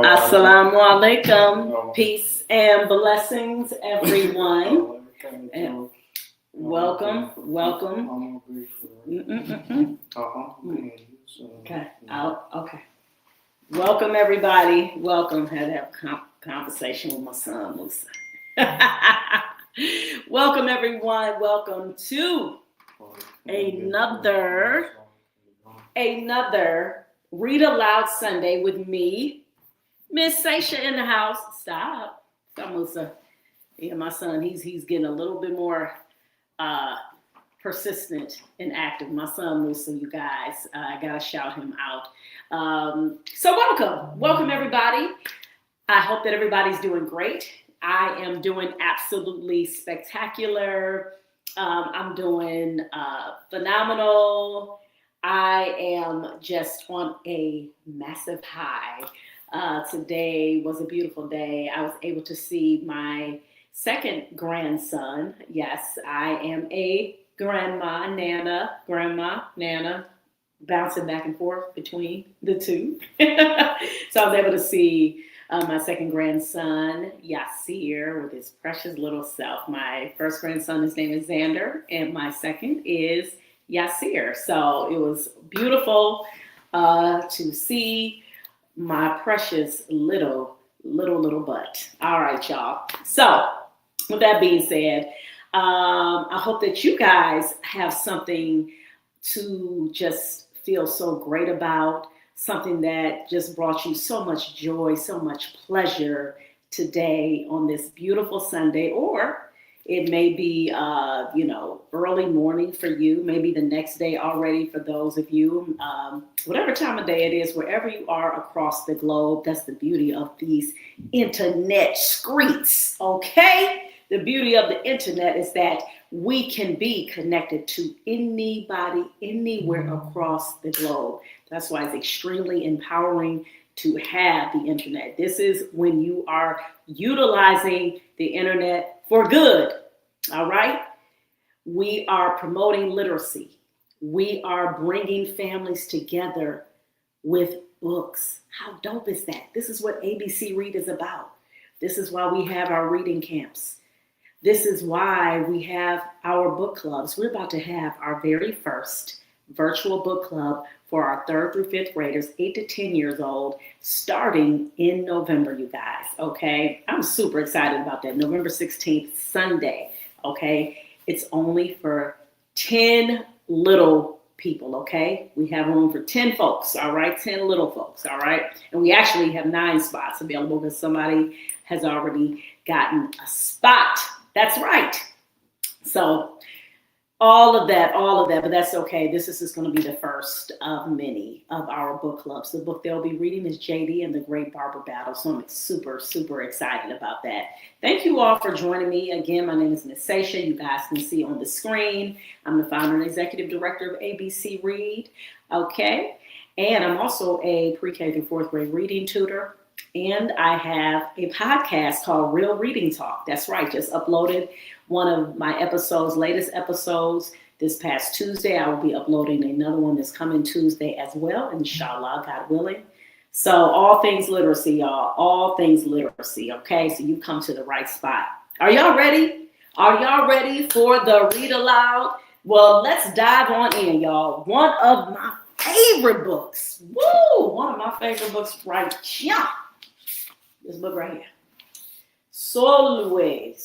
Assalamu alaikum. Peace and blessings, everyone. And welcome. Okay. Okay. Welcome, everybody. Welcome. Had to have a conversation with my son, Musa. Welcome, everyone. Welcome to another Read Aloud Sunday with me, Miss Sasha in the house. Stop, Musa. Yeah, my son, he's getting a little bit more persistent and active. My son Musa, you guys, I gotta shout him out. So welcome everybody. I hope that everybody's doing great. I am doing absolutely spectacular. I'm doing phenomenal. I am just on a massive high. Today was a beautiful day. I was able to see my second grandson. Yes, I am a grandma, nana, bouncing back and forth between the two. So I was able to see my second grandson, Yasir, with his precious little self. My first grandson, his name is Xander, and my second is Yasir. So it was beautiful to see my precious little butt. All right, y'all. So with that being said, I hope that you guys have something to just feel so great about, something that just brought you so much joy, so much pleasure today on this beautiful Sunday, or it may be, early morning for you, maybe the next day already for those of you, whatever time of day it is, wherever you are across the globe. That's the beauty of these internet streets, okay? The beauty of the internet is that we can be connected to anybody, anywhere across the globe. That's why it's extremely empowering to have the internet. This is when you are utilizing the internet for good, all right? We are promoting literacy. We are bringing families together with books. How dope is that? This is what ABC Read is about. This is why we have our reading camps. This is why we have our book clubs. We're about to have our very first virtual book club for our 3rd through 5th graders, 8 to 10 years old, starting in November, you guys, okay? I'm super excited about that. November 16th, Sunday, okay? It's only for 10 little people, okay? We have room for 10 folks, all right? 10 little folks, all right? And we actually have 9 spots available because somebody has already gotten a spot. That's right. So all of that, but that's okay. This is just going to be the first of many of our book clubs. The book they'll be reading is JD and the Great Barber Battle. So I'm super, super excited about that. Thank you all for joining me. Again, my name is Miss Sasha. You guys can see on the screen. I'm the founder and executive director of ABC Read. Okay. And I'm also a pre-K through 4th grade reading tutor. And I have a podcast called Real Reading Talk. That's right. Just uploaded one of my latest episodes this past Tuesday. I will be uploading another one this coming Tuesday as well, inshallah, God willing. So all things literacy, y'all. All things literacy, okay? So you come to the right spot. Are y'all ready? Are y'all ready for the Read Aloud? Well, let's dive on in, y'all. One of my favorite books. Woo! One of my favorite books right here. This book right here. Sulwe.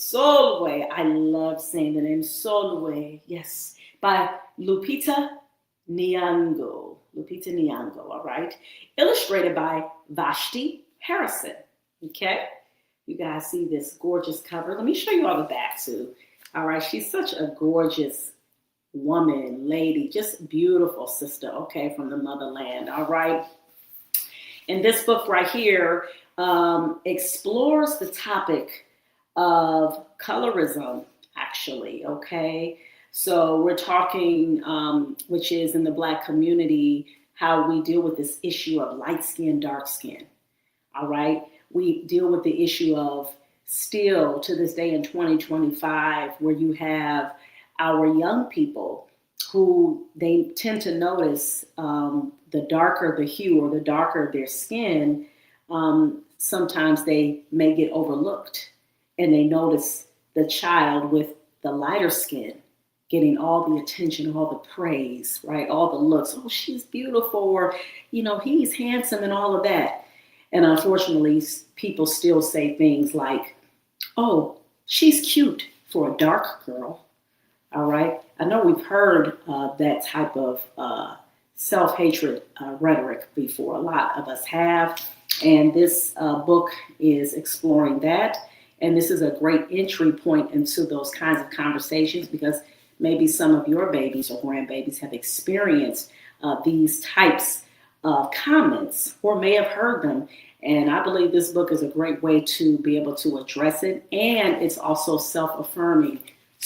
I love saying the name Sulwe. Yes. By Lupita Nyong'o. All right. Illustrated by Vashti Harrison. Okay. You guys see this gorgeous cover. Let me show you all the back too. All right. She's such a gorgeous woman, lady, just beautiful sister. Okay. From the motherland. All right. And this book right here explores the topic of colorism, actually, okay? So we're talking, which is in the Black community, how we deal with this issue of light skin, dark skin, all right? We deal with the issue of still to this day in 2025, where you have our young people who they tend to notice the darker the hue or the darker their skin, sometimes they may get overlooked and they notice the child with the lighter skin getting all the attention, all the praise, right? All the looks. Oh, she's beautiful, or, he's handsome and all of that. And unfortunately, people still say things like, oh, she's cute for a dark girl. All right. I know we've heard that type of self-hatred rhetoric before. A lot of us have. And this book is exploring that. And this is a great entry point into those kinds of conversations, because maybe some of your babies or grandbabies have experienced these types of comments or may have heard them. And I believe this book is a great way to be able to address it. And it's also self-affirming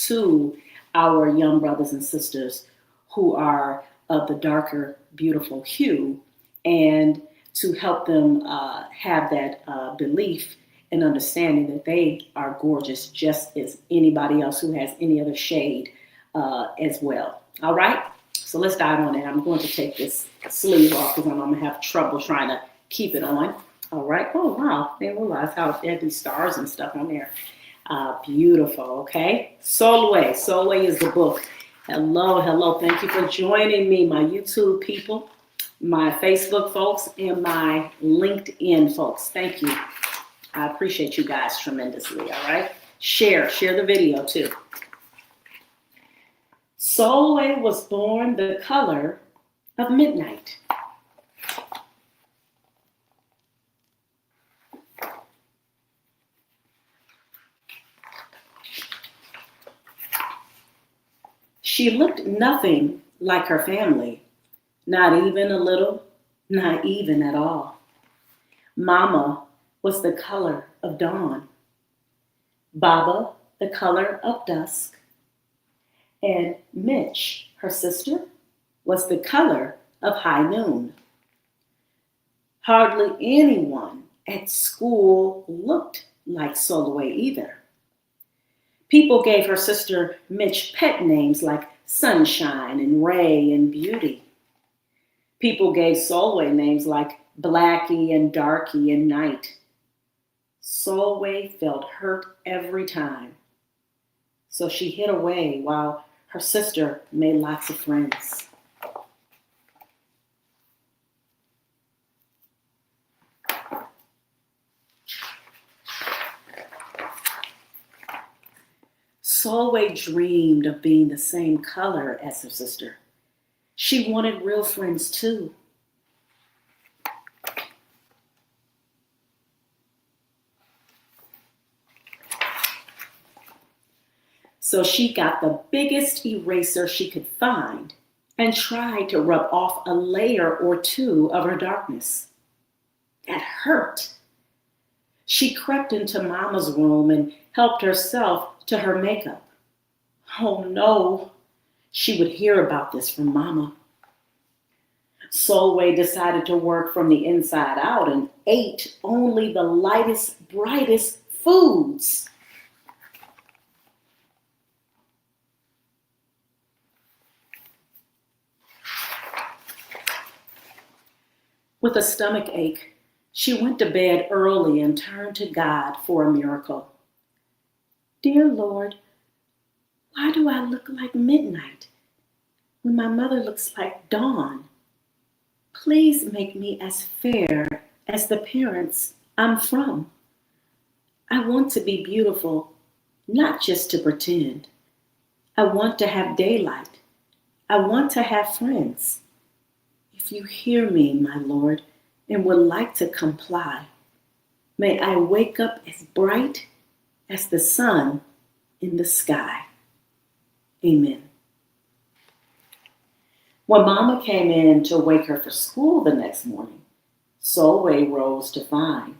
to our young brothers and sisters who are of the darker, beautiful hue, and to help them have that belief and understanding that they are gorgeous just as anybody else who has any other shade as well. All right, so let's dive on in. I'm going to take this sleeve off because I'm going to have trouble trying to keep it on. All right. Oh, wow. I didn't realize how they had these stars and stuff on there. Beautiful. Okay. Sulwe. Sulwe is the book. Hello. Thank you for joining me, my YouTube people, my Facebook folks, and my LinkedIn folks. Thank you. I appreciate you guys tremendously. All right. Share the video too. Sulwe was born the color of midnight. She looked nothing like her family, not even a little, not even at all. Mama was the color of dawn, Baba the color of dusk, and Mitch, her sister, was the color of high noon. Hardly anyone at school looked like Sulwe either. People gave her sister Mitch pet names like Sunshine and Ray and Beauty. People gave Sulwe names like Blackie and Darky and Night. Sulwe felt hurt every time, so she hid away while her sister made lots of friends. Sulwe dreamed of being the same color as her sister. She wanted real friends too. So she got the biggest eraser she could find and tried to rub off a layer or two of her darkness. That hurt. She crept into Mama's room and helped herself to her makeup. Oh no, she would hear about this from Mama. Sulwe decided to work from the inside out and ate only the lightest, brightest foods. With a stomach ache, she went to bed early and turned to God for a miracle. Dear Lord, why do I look like midnight when my mother looks like dawn? Please make me as fair as the parents I'm from. I want to be beautiful, not just to pretend. I want to have daylight. I want to have friends. If you hear me, my Lord, and would like to comply, may I wake up as bright as the sun in the sky. Amen. When Mama came in to wake her for school the next morning, Sulwe rose to find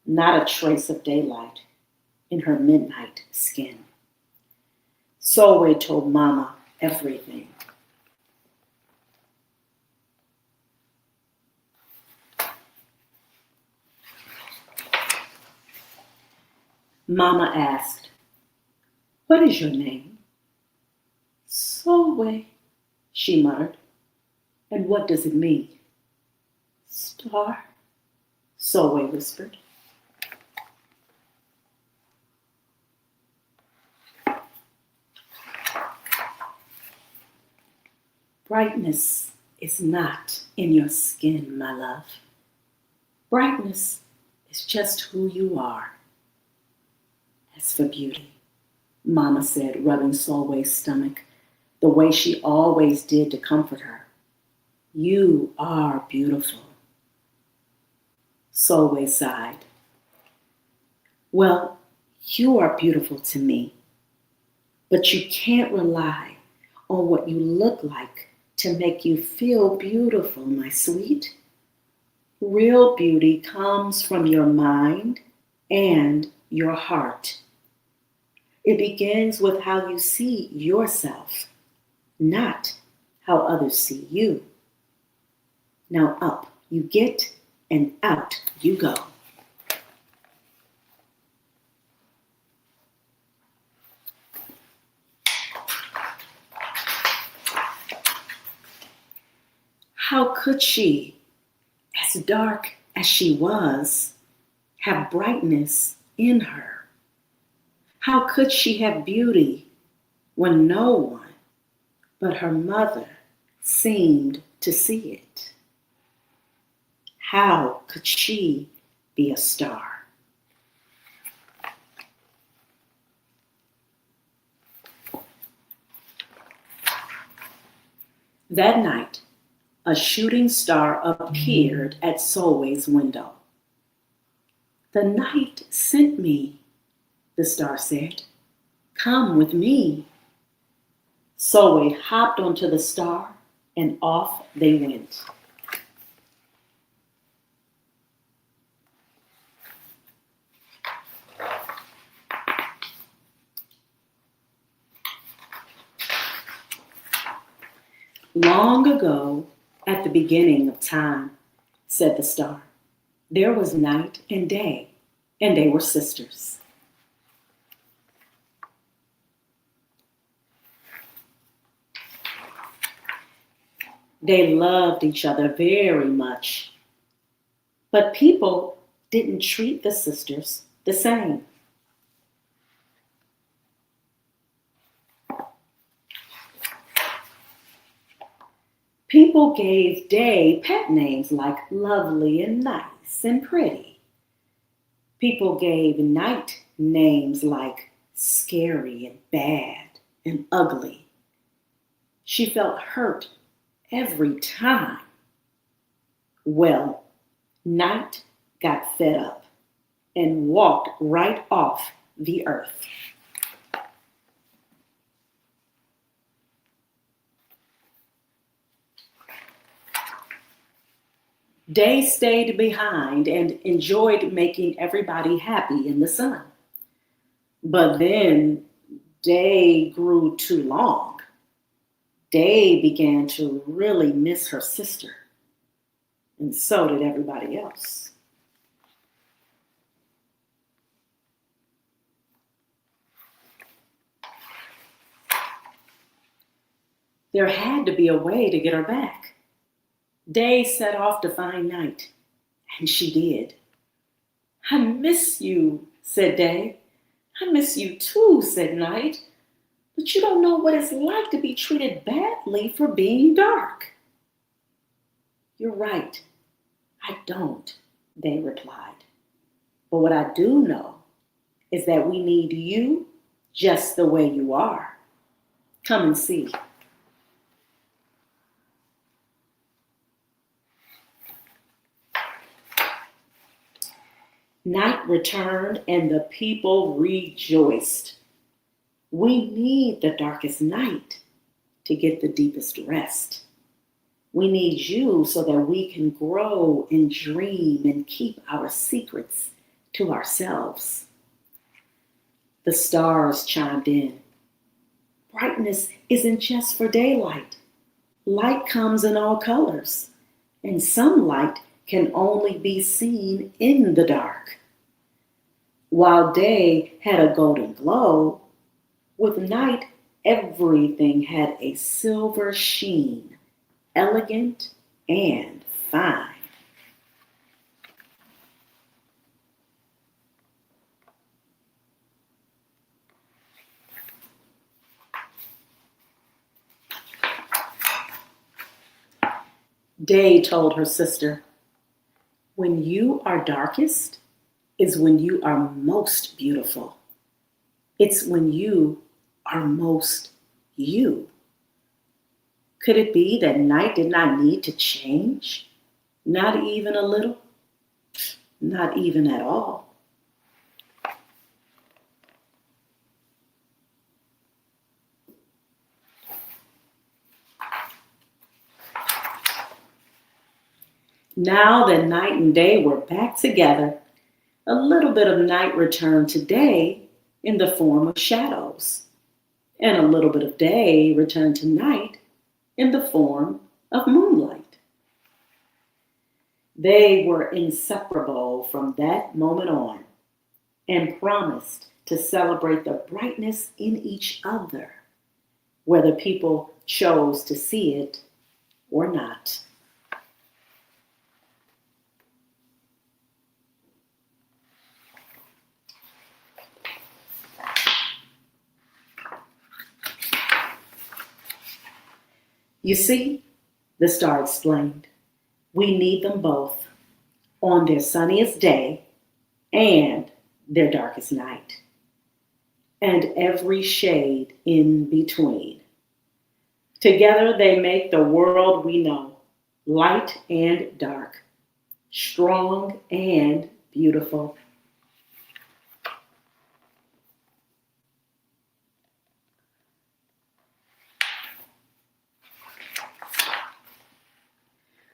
not a trace of daylight in her midnight skin. Sulwe told Mama everything. Mama asked, "What is your name?" "Sulwe," she muttered. And what does it mean? Star, Sulwe whispered. Brightness is not in your skin, my love. Brightness is just who you are. As for beauty, Mama said, rubbing Sulwe's stomach, the way she always did to comfort her. You are beautiful. Sulwe sighed. Well, you are beautiful to me, but you can't rely on what you look like to make you feel beautiful, my sweet. Real beauty comes from your mind and your heart. It begins with how you see yourself, not how others see you. Now up you get and out you go. How could she, as dark as she was, have brightness in her? How could she have beauty when no one but her mother seemed to see it? How could she be a star? That night, a shooting star appeared at Sulwe's window. The night sent me, the star said. Come with me. Sulwe hopped onto the star and off they went. Long ago, at the beginning of time, said the star, there was night and day, and they were sisters. They loved each other very much, but people didn't treat the sisters the same. People gave Day pet names like lovely and nice and pretty. People gave Night names like scary and bad and ugly. She felt hurt every time. Well, Night got fed up and walked right off the earth. Day stayed behind and enjoyed making everybody happy in the sun. But then Day grew too long. Day began to really miss her sister, and so did everybody else. There had to be a way to get her back. Day set off to find Night, and she did. I miss you, said Day. I miss you too, said Night. But you don't know what it's like to be treated badly for being dark. You're right, I don't, Day replied. But what I do know is that we need you just the way you are. Come and see. Night returned and the people rejoiced. We need the darkest night to get the deepest rest. We need you so that we can grow and dream and keep our secrets to ourselves. The stars chimed in. Brightness isn't just for daylight. Light comes in all colors, and some light can only be seen in the dark. While day had a golden glow, with night Everything had a silver sheen, elegant and fine. Day told her sister, "When you are darkest is when you are most beautiful. It's when you are most you." Could it be that night did not need to change? Not even a little, not even at all. Now that night and day were back together, a little bit of night returned to day in the form of shadows, and a little bit of day returned to night in the form of moonlight. They were inseparable from that moment on and promised to celebrate the brightness in each other, whether people chose to see it or not. You see, the star explained, we need them both on their sunniest day and their darkest night, and every shade in between. Together they make the world we know, light and dark, strong and beautiful.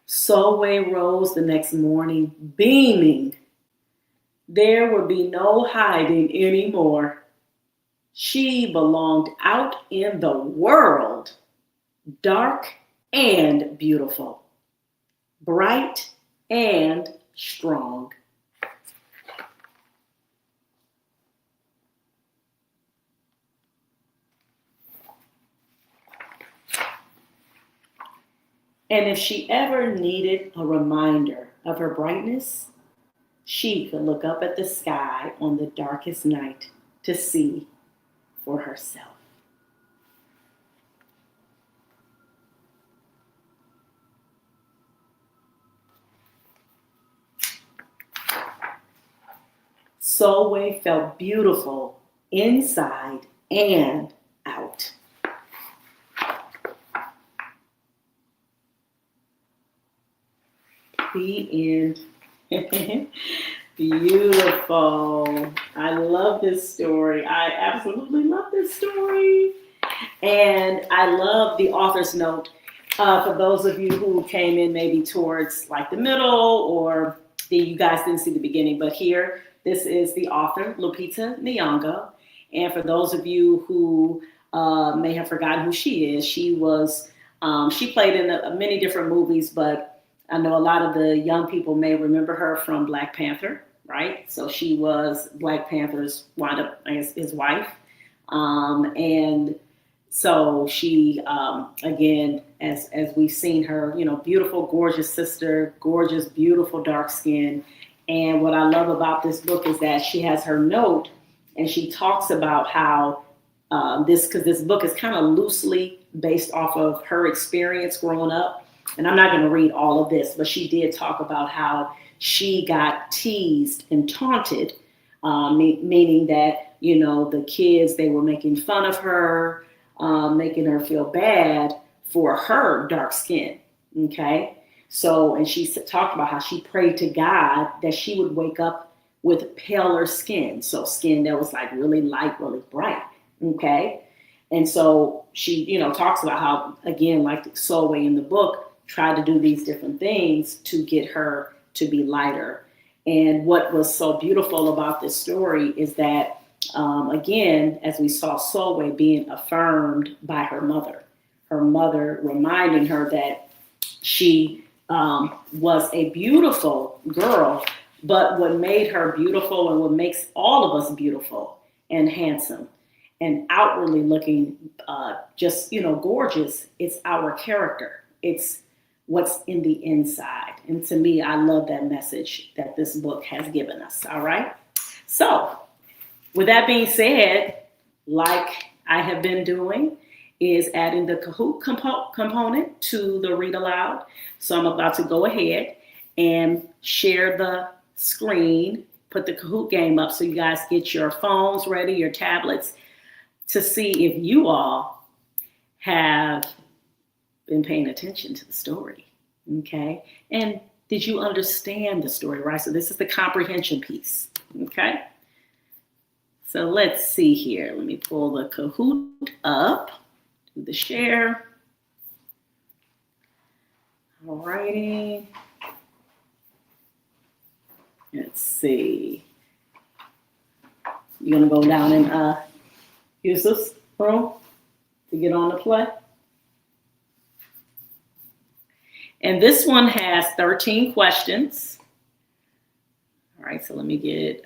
Sulwe rose the next morning, beaming. There would be no hiding anymore. She belonged out in the world, dark and beautiful, bright and strong. And if she ever needed a reminder of her brightness, she could look up at the sky on the darkest night to see for herself. Solway felt beautiful inside and out. The end. Beautiful. I love this story. I absolutely love this story. And I love the author's note. For those of you who came in maybe towards like the middle, or you guys didn't see the beginning, but here, this is the author, Lupita Nyong'o. And for those of you who may have forgotten who she is, she played in many different movies, but I know a lot of the young people may remember her from Black Panther, right? So she was Black Panther's his wife. And so she, again, as we've seen her, beautiful, gorgeous sister, gorgeous, beautiful, dark skin. And what I love about this book is that she has her note and she talks about how because this book is kind of loosely based off of her experience growing up. And I'm not going to read all of this, but she did talk about how she got teased and taunted, meaning that, the kids, they were making fun of her, making her feel bad for her dark skin. Okay. So, and she talked about how she prayed to God that she would wake up with paler skin. So skin that was like really light, really bright. Okay. And so she, talks about how, again, like Solway in the book, tried to do these different things to get her to be lighter. And what was so beautiful about this story is that, again, as we saw Solway being affirmed by her mother reminding her that she was a beautiful girl, but what made her beautiful and what makes all of us beautiful and handsome and outwardly looking just, gorgeous. It's our character. It's what's in the inside. And to me, I love that message that this book has given us. All right. So with that being said, like I have been doing, is adding the Kahoot component to the read aloud. So I'm about to go ahead and share the screen, put the Kahoot game up so you guys get your phones ready, your tablets, to see if you all have been paying attention to the story, okay? And did you understand the story, right? So this is the comprehension piece, okay? So let's see here. Let me pull the Kahoot up, do the share. All righty. Let's see. You're gonna go down in Yusuf's room to get on the play. And this one has 13 questions. All right, so let me get,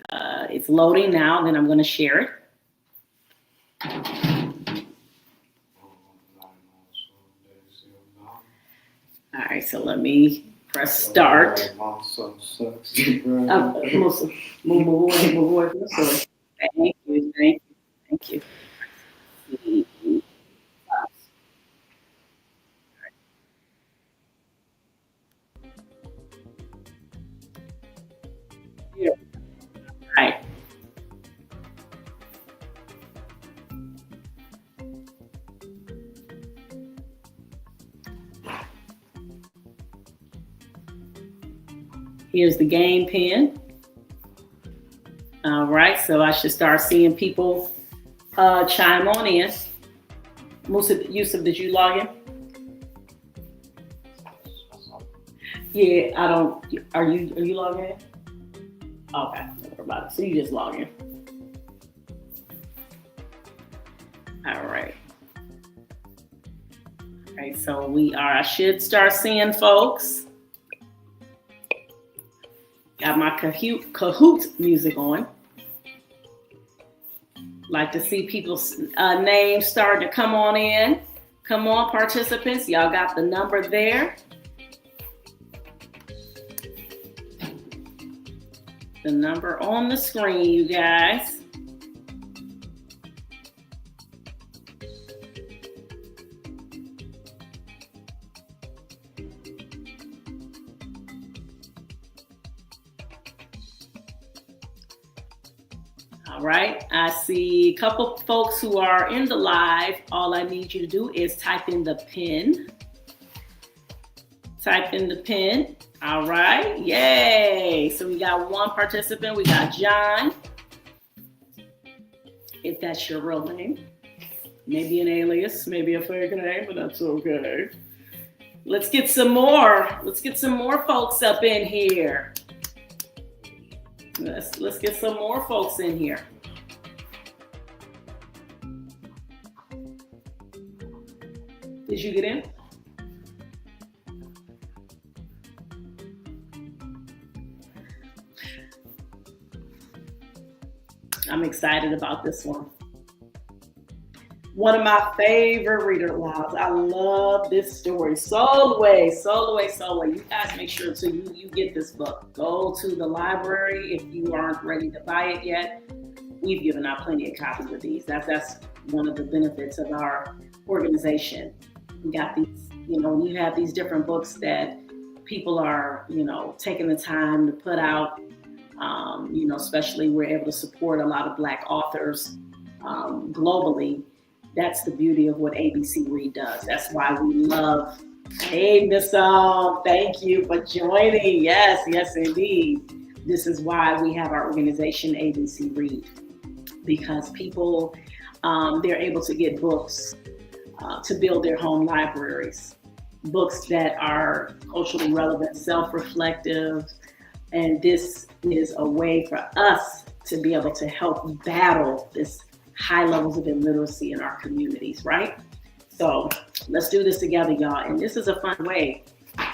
it's loading now, then I'm gonna share it. All right, so let me press start. Move away from the story. Thank you. Yeah. Right. Here's the game pin. All right, so I should start seeing people chime on in. Yusuf, did you log in? Yeah, I don't. Are you logging in? Okay, don't worry about it. So you just log in. All right. All right, so I should start seeing folks. Got my Kahoot music on. Like to see people's names starting to come on in. Come on, participants. Y'all got the number there. The number on the screen, you guys. All right, I see a couple folks who are in the live. All I need you to do is type in the pin. Type in the pin. All right, yay. So we got one participant. We got John. If that's your real name. Maybe an alias, maybe a fake name, but that's okay. Let's get some more. Let's get some more folks up in here. Let's get some more folks in here. Did you get in? I'm excited about this one. One of my favorite reader alouds. I love this story. Sulwe. You guys make sure to you get this book. Go to the library if you aren't ready to buy it yet. We've given out plenty of copies of these. That's one of the benefits of our organization. We got these, when you have these different books that people are, taking the time to put out, especially we're able to support a lot of Black authors globally. That's the beauty of what ABC Read does. That's why we love. Hey, Miss thank you for joining. Yes, indeed. This is why we have our organization, ABC Read, because people, they're able to get books to build their home libraries, books that are culturally relevant, self-reflective, and this is a way for us to be able to help battle this high levels of illiteracy in our communities, right? So let's do this together, y'all. And this is a fun way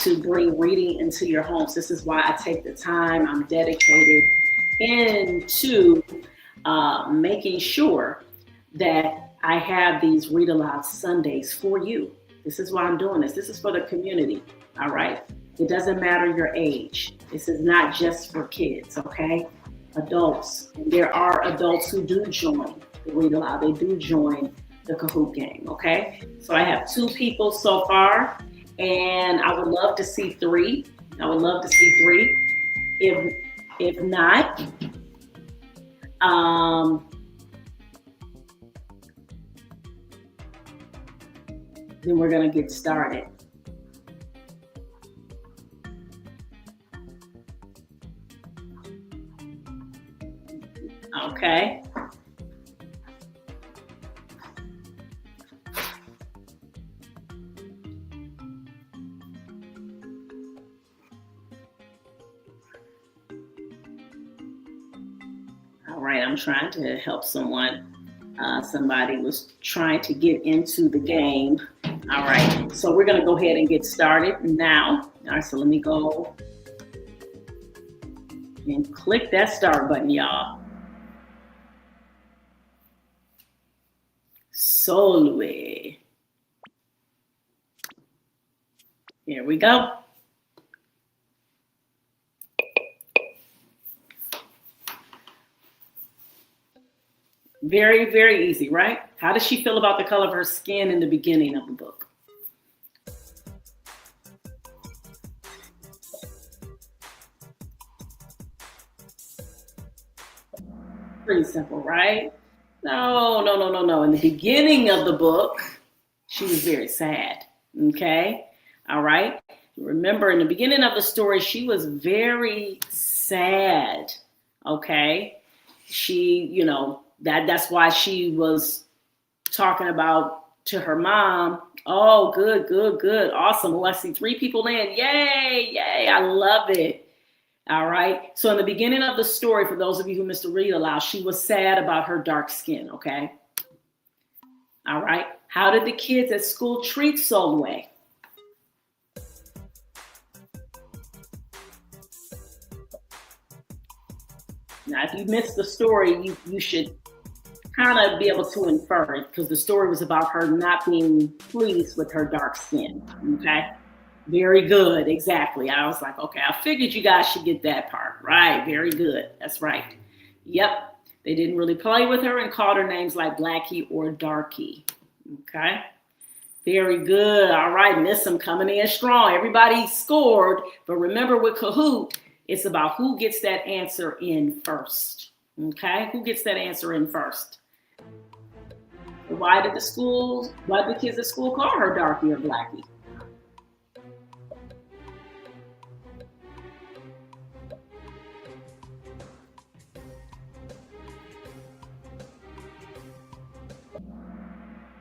to bring reading into your homes. This is why I take the time. I'm dedicated into making sure that I have these read aloud Sundays for you. This is why I'm doing this. This is for the community. All right. It doesn't matter your age. This is not just for kids, okay? Adults. And there are adults who do join the read aloud. They do join the Kahoot game, okay? So I have 2 people so far, and I would love to see 3. I would love to see 3. If not, then we're gonna get started. Okay. All right, I'm trying to help someone. Somebody was trying to get into the game. All right, so we're gonna go ahead and get started now. All right, so let me go and click that start button, y'all. Sulwe. Here we go. Very, very easy, right? How does she feel about the color of her skin in the beginning of the book? Pretty simple, right? No. In the beginning of the book, she was very sad, okay? All right? Remember, in the beginning of the story, she was very sad, okay? She, that's why she was talking about to her mom, oh, good, awesome. Oh, I see 3 people in. Yay, I love it. All right. So in the beginning of the story, for those of you who missed the read aloud, she was sad about her dark skin, okay? All right. How did the kids at school treat Sulwe? Now, if you missed the story, you should kind of be able to infer it, because the story was about her not being pleased with her dark skin, okay? Very good, exactly. I was like, okay, I figured you guys should get that part. Right, very good. That's right. Yep, they didn't really play with her and called her names like Blackie or Darky, okay? Very good. All right, Miss them coming in strong. Everybody scored, but remember with Kahoot, it's about who gets that answer in first, okay? Who gets that answer in first? Why did the kids at school call her Darky or Blackie?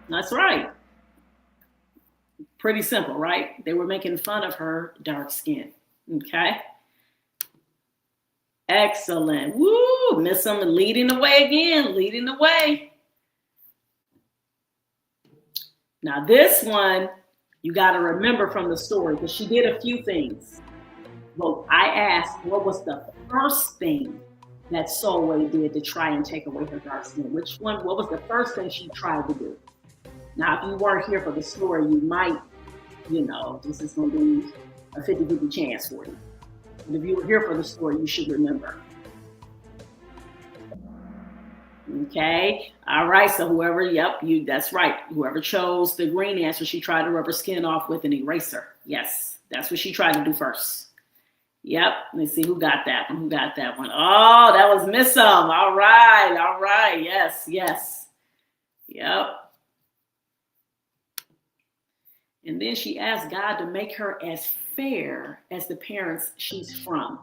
That's right. Pretty simple, right? They were making fun of her dark skin. Okay. Excellent. Woo! Miss them leading the way again, leading the way. Now this one, you got to remember from the story, because she did a few things. Well, I asked, what was the first thing that Sulwe did to try and take away her dark skin? What was the first thing she tried to do? Now, if you weren't here for the story, you might, this is going to be a 50-50 chance for you. But if you were here for the story, you should remember. Okay. All right. So that's right. Whoever chose the green answer, she tried to rub her skin off with an eraser. Yes. That's what she tried to do first. Yep. Let's see who got that one. Oh, that was Miss All right. Yes. Yep. And then she asked God to make her as fair as the parents she's from.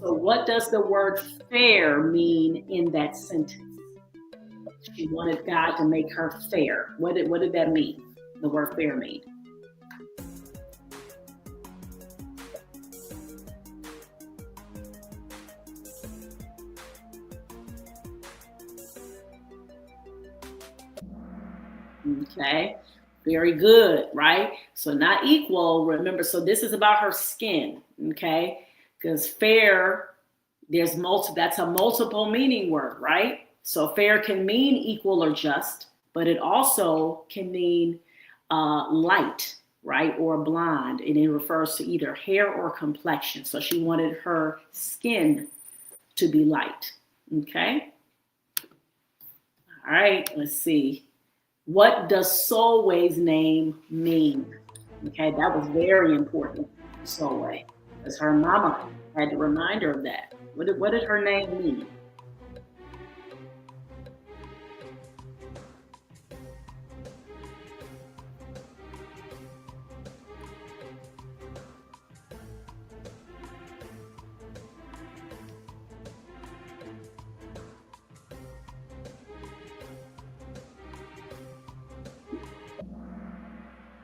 So what does the word fair mean in that sentence? She wanted God to make her fair. What did that mean? The word fair mean? Okay. Very good, right? So not equal, remember, so this is about her skin, okay? Because fair, that's a multiple meaning word, right? So fair can mean equal or just, but it also can mean light, right, or blonde, and it refers to either hair or complexion. So she wanted her skin to be light. Okay. All right. Let's see. What does Sulwe's name mean? Okay, that was very important. Sulwe, because her mama had to remind her of that. What did her name mean?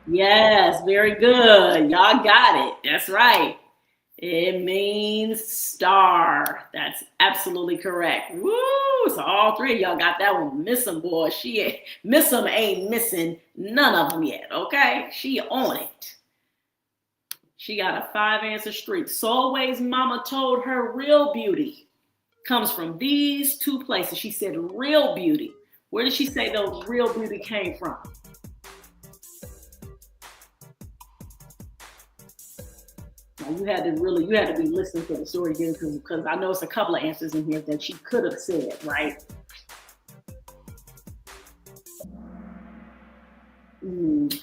Yes, very good. Y'all got it. That's right. It means star. That's absolutely correct. Woo! So all three of y'all got that one. Miss 'em, boy. Miss 'em ain't missing none of them yet. Okay, she on it. She got a 5-answer streak. Solway's mama told her real beauty comes from these two places. She said real beauty. Where did she say those real beauty came from? Now you had to be listening to the story again because I know it's a couple of answers in here that she could have said, right? Mm.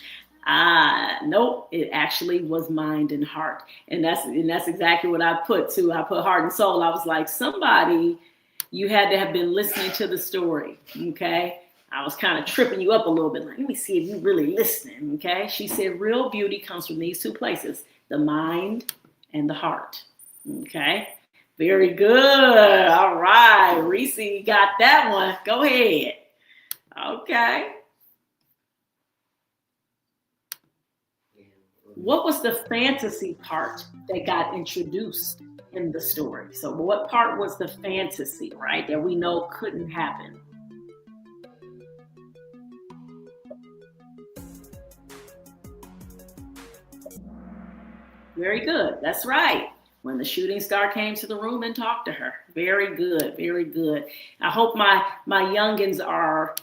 Nope. It actually was mind and heart, and that's exactly what I put too. I put heart and soul. I was like, somebody, you had to have been listening to the story. Okay. I was kind of tripping you up a little bit. Like, let me see if you really listening. Okay. She said, real beauty comes from these two places: the mind and the heart. Okay. Very good. All right, Reese got that one. Go ahead. Okay. What was the fantasy part that got introduced in the story? So what part was the fantasy, right, that we know couldn't happen? Very good. That's right. When the shooting star came to the room and talked to her. Very good. Very good. I hope my youngins are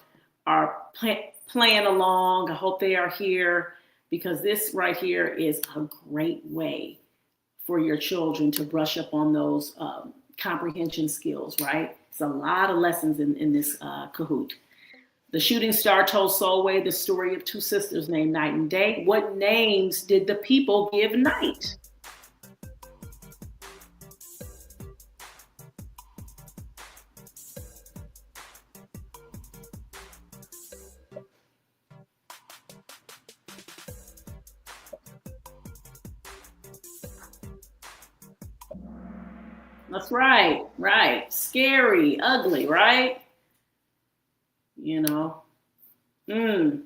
playing along. I hope they are here because this right here is a great way for your children to brush up on those comprehension skills, right? It's a lot of lessons in this Kahoot. The shooting star told Solway the story of two sisters named Night and Day. What names did the people give Night? That's right, right. Scary, ugly, right? You know. Mm,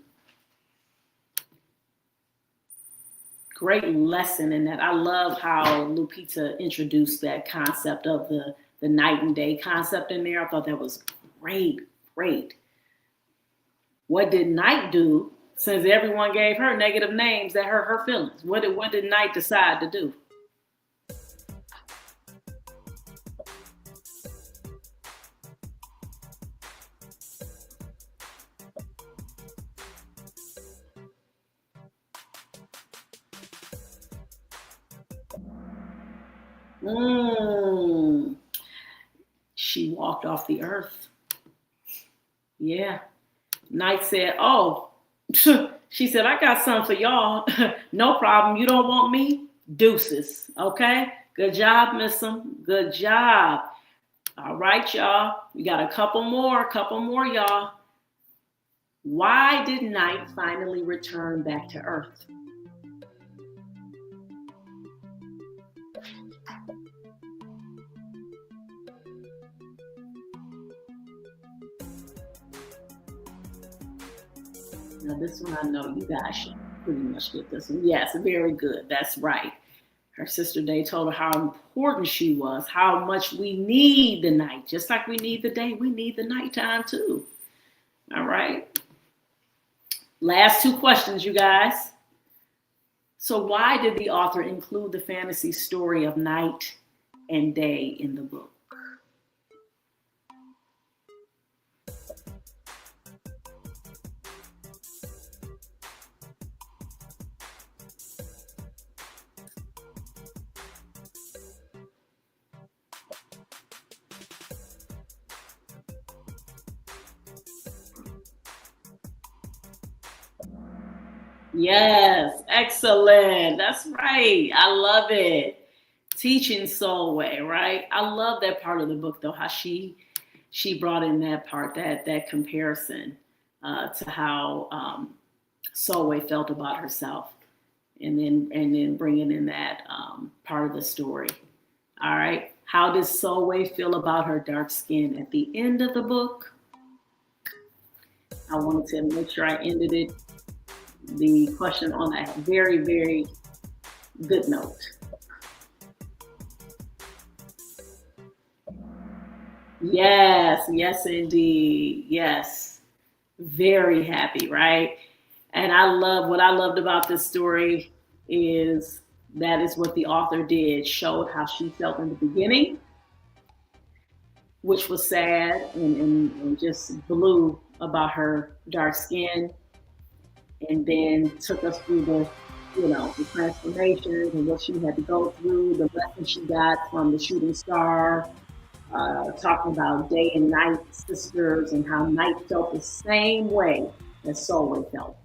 great lesson in that. I love how Lupita introduced that concept of the night and day concept in there. I thought that was great, great. What did Night do since everyone gave her negative names that hurt her feelings? What did Night decide to do? Mm, she walked off the earth. Yeah. Night said, oh, she said, I got something for y'all. No problem. You don't want me? Deuces. Okay. Good job, Miss 'em. Good job. All right, y'all. We got a couple more, y'all. Why did Night finally return back to Earth? Now, this one I know you guys should pretty much get this one. Yes, very good. That's right. Her sister Day told her how important she was, how much we need the night. Just like we need the day, we need the nighttime too. All right. Last two questions, you guys. So, why did the author include the fantasy story of night and day in the book? Yes, excellent. That's right. I love it. Teaching Sulwe, right? I love that part of the book though, how she brought in that part, that comparison to how Sulwe felt about herself, and then bringing in that part of the story. All right. How does Sulwe feel about her dark skin? At the end of the book, I wanted to make sure I ended the question on a very, very good note. Yes, yes, indeed. Yes. Very happy, right? And what I loved about this story is that is what the author did, showed how she felt in the beginning, which was sad and just blue about her dark skin, and then took us through the transformations and what she had to go through, the lesson she got from the shooting star, talking about day and night sisters and how Night felt the same way as Solway felt.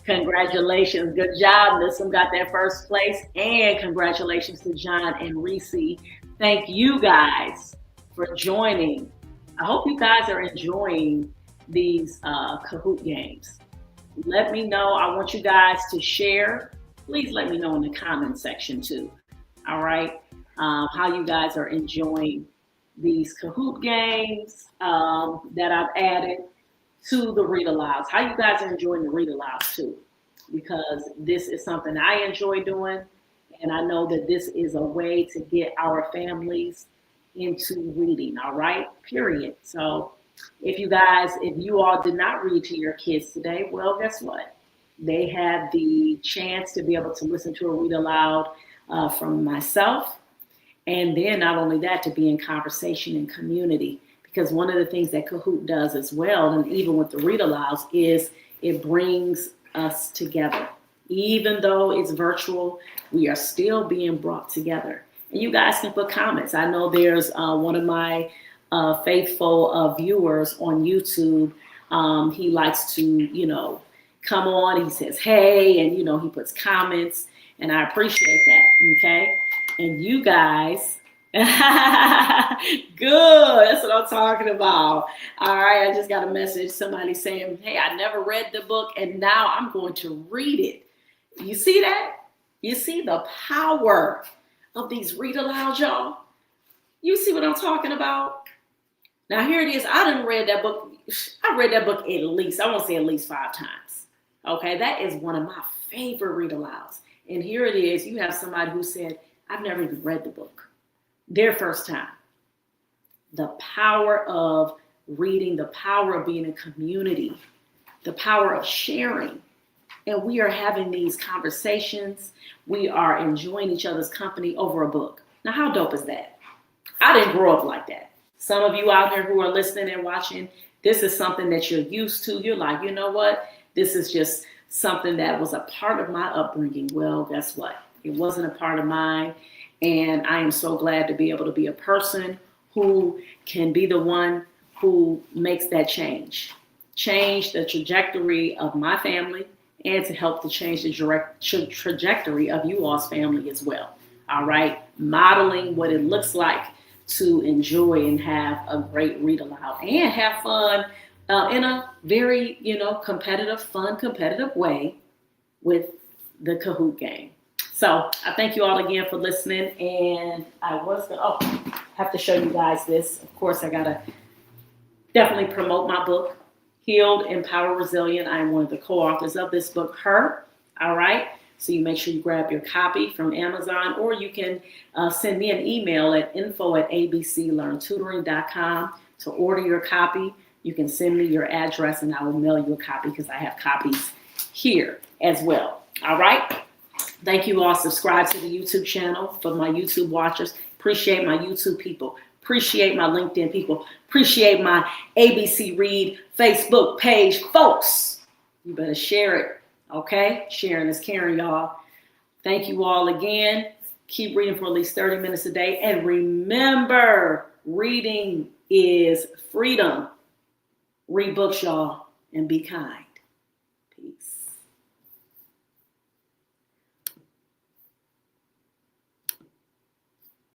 Congratulations. Good job. Nissim got that first place. And congratulations to John and Reese. Thank you guys for joining. I hope you guys are enjoying these Kahoot games. Let me know. I want you guys to share. Please let me know in the comment section too. All right. How you guys are enjoying these Kahoot games that I've added to the read alouds. How you guys are enjoying the read alouds too, because this is something I enjoy doing, and I know that this is a way to get our families into reading. All right, period. So if you all did not read to your kids today, well, guess what? They had the chance to be able to listen to a read aloud from myself. And then not only that, to be in conversation and community. Because one of the things that Kahoot does as well, and even with the read alouds, is it brings us together. Even though it's virtual, we are still being brought together. And you guys can put comments. I know there's one of my faithful viewers on YouTube. He likes to, come on. He says, hey, and, he puts comments. And I appreciate that. Okay. And you guys, good. That's what I'm talking about. All right. I just got a message. Somebody saying, hey, I never read the book and now I'm going to read it. You see that? You see the power of these read alouds, y'all? You see what I'm talking about? Now here it is. I done read that book. I read that book at least, I won't say at least 5 times. Okay. That is one of my favorite read alouds. And here it is. You have somebody who said, I've never even read the book. Their first time. The power of reading, the power of being in community, the power of sharing. And we are having these conversations. We are enjoying each other's company over a book. Now, how dope is that? I didn't grow up like that. Some of you out there who are listening and watching, this is something that you're used to. You're like, you know what? This is just something that was a part of my upbringing. Well, guess what? It wasn't a part of mine. And I am so glad to be able to be a person who can be the one who makes that change the trajectory of my family, and to help to change the trajectory of you all's family as well. All right. Modeling what it looks like to enjoy and have a great read aloud and have fun in a very, competitive way with the Kahoot game. So I thank you all again for listening. And I was going to have to show you guys this. Of course, I got to definitely promote my book, Healed, Empower, Resilient. I am one of the co-authors of this book, Her. All right. So you make sure you grab your copy from Amazon, or you can send me an email at info@abclearntutoring.com to order your copy. You can send me your address and I will mail you a copy, because I have copies here as well. All right. Thank you all. Subscribe to the YouTube channel for my YouTube watchers. Appreciate my YouTube people. Appreciate my LinkedIn people. Appreciate my ABC Read Facebook page. Folks, you better share it. Okay? Sharing is caring, y'all. Thank you all again. Keep reading for at least 30 minutes a day. And remember, reading is freedom. Read books, y'all, and be kind.